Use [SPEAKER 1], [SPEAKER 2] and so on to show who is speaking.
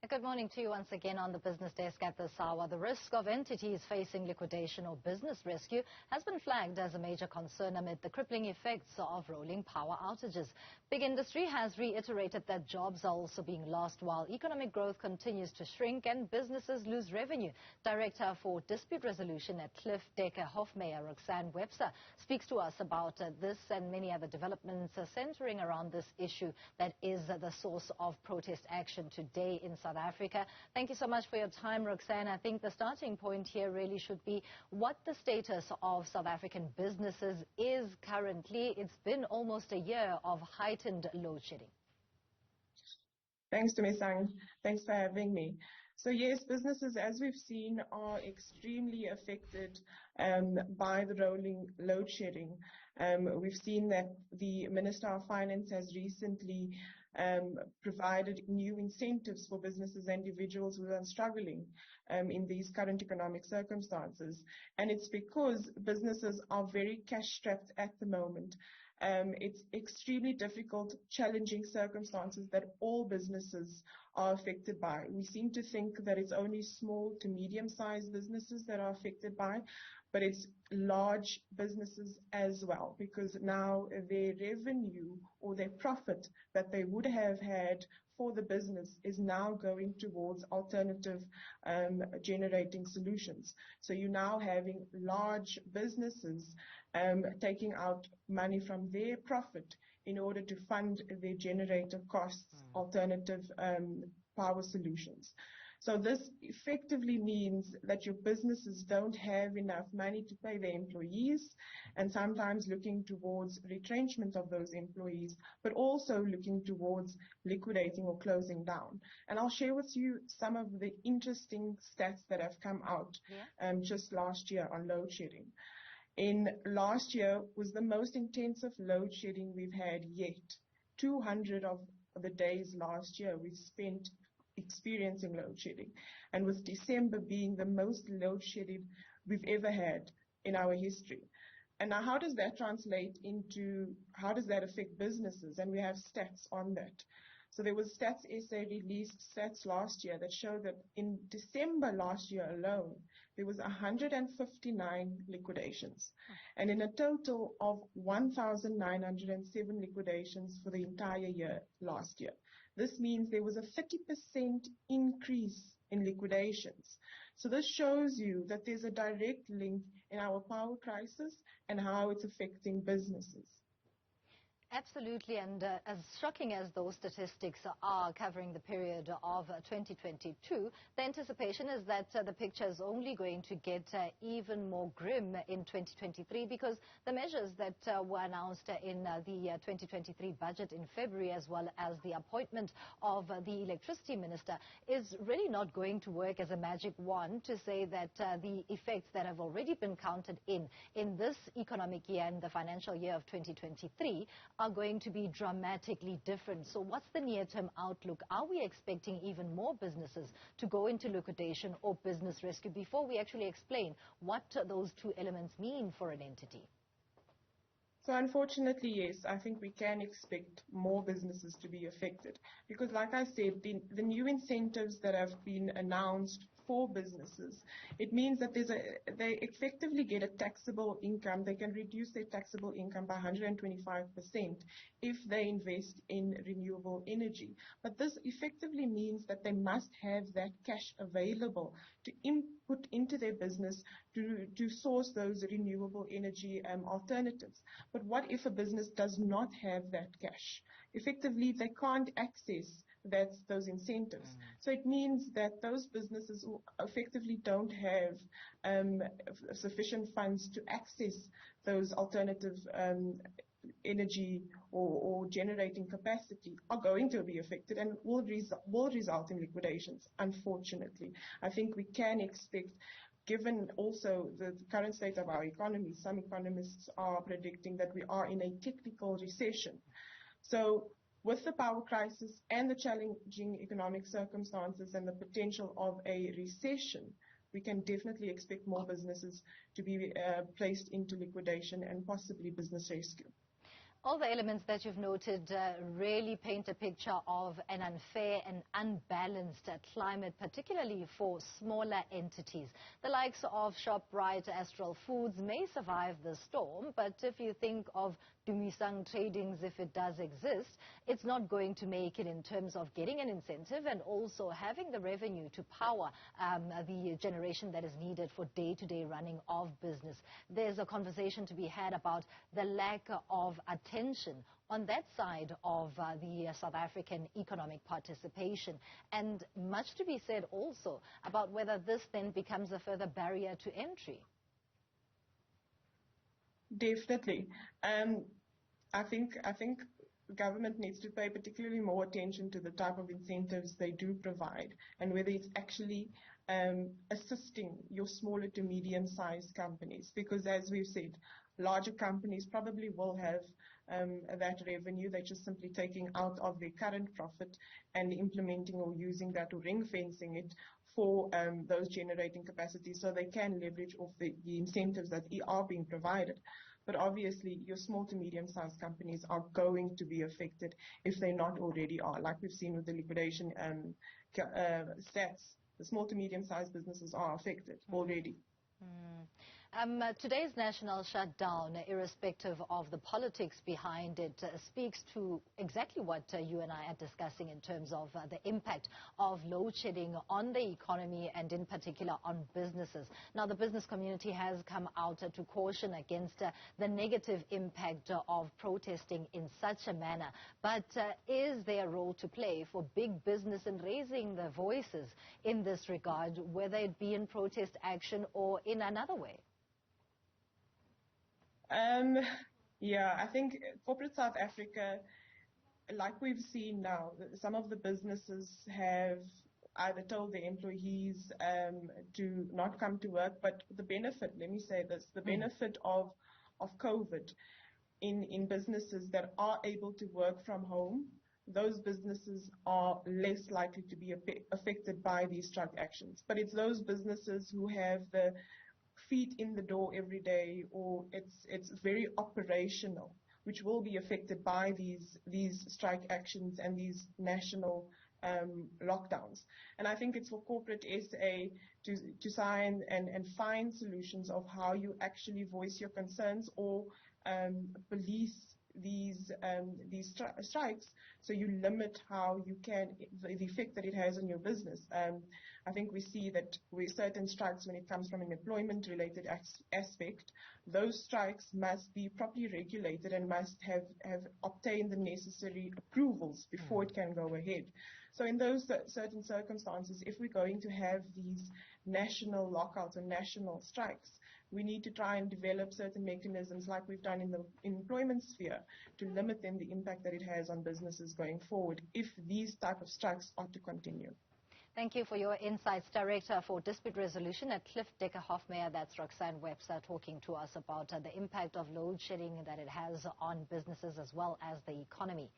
[SPEAKER 1] Good morning to you once again on the business desk at this hour. The risk of entities facing liquidation or business rescue has been flagged as a major concern amid the crippling effects of rolling power outages. Big industry has reiterated that jobs are also being lost while economic growth continues to shrink and businesses lose revenue. Director for Dispute Resolution at Cliff Decker Hofmeyer, Roxanne Webster, speaks to us about this and many other developments centering around this issue that is the source of protest action today in South Africa. Thank you so much for your time, Roxanne. I think the starting point here really should be what the status of South African businesses is currently. It's been almost a year of heightened load shedding.
[SPEAKER 2] Thanks, Tumisang. Thanks for having me. So yes, businesses, as we've seen, are extremely affected by the rolling load shedding. We've seen that the Minister of Finance has recently provided new incentives for businesses and individuals who are struggling in these current economic circumstances. And it's because businesses are very cash-strapped at the moment. It's extremely difficult, challenging circumstances that all businesses are affected by. We seem to think that it's only small to medium-sized businesses that are affected by, but it's large businesses as well, because now their revenue or their profit that they would have had for the business is now going towards alternative generating solutions. So you're now having large businesses taking out money from their profit in order to fund their generator costs, alternative power solutions. So this effectively means that your businesses don't have enough money to pay their employees, and sometimes looking towards retrenchment of those employees, but also looking towards liquidating or closing down. And I'll share with you some of the interesting stats that have come out just last year on load shedding. In last year was the most intensive load shedding we've had yet. 200 of the days last year we spent experiencing load shedding, and with December being the most load shedded we've ever had in our history. And now how does that translate into, how does that affect businesses? And we have stats on that. So there was Stats SA released stats last year that show that in December last year alone, there was 159 liquidations. And in a total of 1,907 liquidations for the entire year last year. This means there was a 30% increase in liquidations. So this shows you that there's a direct link in our power crisis and how it's affecting businesses.
[SPEAKER 1] Absolutely, and as shocking as those statistics are covering the period of 2022, the anticipation is that the picture is only going to get even more grim in 2023, because the measures that were announced in the 2023 budget in February, as well as the appointment of the electricity minister, is really not going to work as a magic wand to say that the effects that have already been counted in this economic year and the financial year of 2023 are going to be dramatically different. So what's the near-term outlook? Are we expecting even more businesses to go into liquidation or business rescue? Before we actually explain what those two elements mean for an entity.
[SPEAKER 2] So unfortunately, yes, I think we can expect more businesses to be affected, because like I said, the new incentives that have been announced for businesses, it means that they effectively get a taxable income. They can reduce their taxable income by 125% if they invest in renewable energy. But this effectively means that they must have that cash available to input into their business to source those renewable energy alternatives. But what if a business does not have that cash? Effectively, they can't access those incentives. So it means that those businesses who effectively don't have sufficient funds to access those alternative energy or generating capacity are going to be affected and will result in liquidations, unfortunately. I think we can expect, given also the current state of our economy, some economists are predicting that we are in a technical recession. So with the power crisis and the challenging economic circumstances and the potential of a recession, we can definitely expect more businesses to be placed into liquidation and possibly business rescue.
[SPEAKER 1] All the elements that you've noted really paint a picture of an unfair and unbalanced climate, particularly for smaller entities. The likes of ShopRite, Astral Foods may survive the storm, but if you think of Dumisang Tradings, if it does exist, it's not going to make it in terms of getting an incentive and also having the revenue to power the generation that is needed for day-to-day running of business. There's a conversation to be had about the lack of attention on that side of the South African economic participation, and much to be said also about whether this then becomes a further barrier to entry.
[SPEAKER 2] Definitely. I think government needs to pay particularly more attention to the type of incentives they do provide and whether it's actually assisting your smaller to medium-sized companies, because as we've said, larger companies probably will have that revenue. They're just simply taking out of their current profit and implementing or using that or ring-fencing it for those generating capacities so they can leverage off the incentives that are being provided. But obviously, your small to medium-sized companies are going to be affected if they not already are. Like we've seen with the liquidation stats, the small to medium-sized businesses are affected already.
[SPEAKER 1] Today's national shutdown, irrespective of the politics behind it, speaks to exactly what you and I are discussing in terms of the impact of load shedding on the economy and in particular on businesses. Now, the business community has come out to caution against the negative impact of protesting in such a manner. But is there a role to play for big business in raising their voices in this regard, whether it be in protest action or in another way?
[SPEAKER 2] Yeah, I think corporate South Africa, like we've seen now, some of the businesses have either told their employees to not come to work, but the benefit, let me say this, the benefit of COVID in businesses that are able to work from home, those businesses are less likely to be affected by these strike actions. But it's those businesses who have the feet in the door every day, or it's very operational, which will be affected by these strike actions and these national lockdowns. And I think it's for corporate SA to sign and find solutions of how you actually voice your concerns or police these strikes, so you limit how you can, the effect that it has on your business. I think we see that with certain strikes, when it comes from an employment-related aspect, those strikes must be properly regulated and must have obtained the necessary approvals before it can go ahead. So in those certain circumstances, if we're going to have these national lockouts or national strikes, we need to try and develop certain mechanisms like we've done in the employment sphere to limit then the impact that it has on businesses going forward if these type of strikes are to continue.
[SPEAKER 1] Thank you for your insights. Director for Dispute Resolution at Cliff Decker Hofmeyer, that's Roxanne Webster, talking to us about the impact of load shedding that it has on businesses as well as the economy.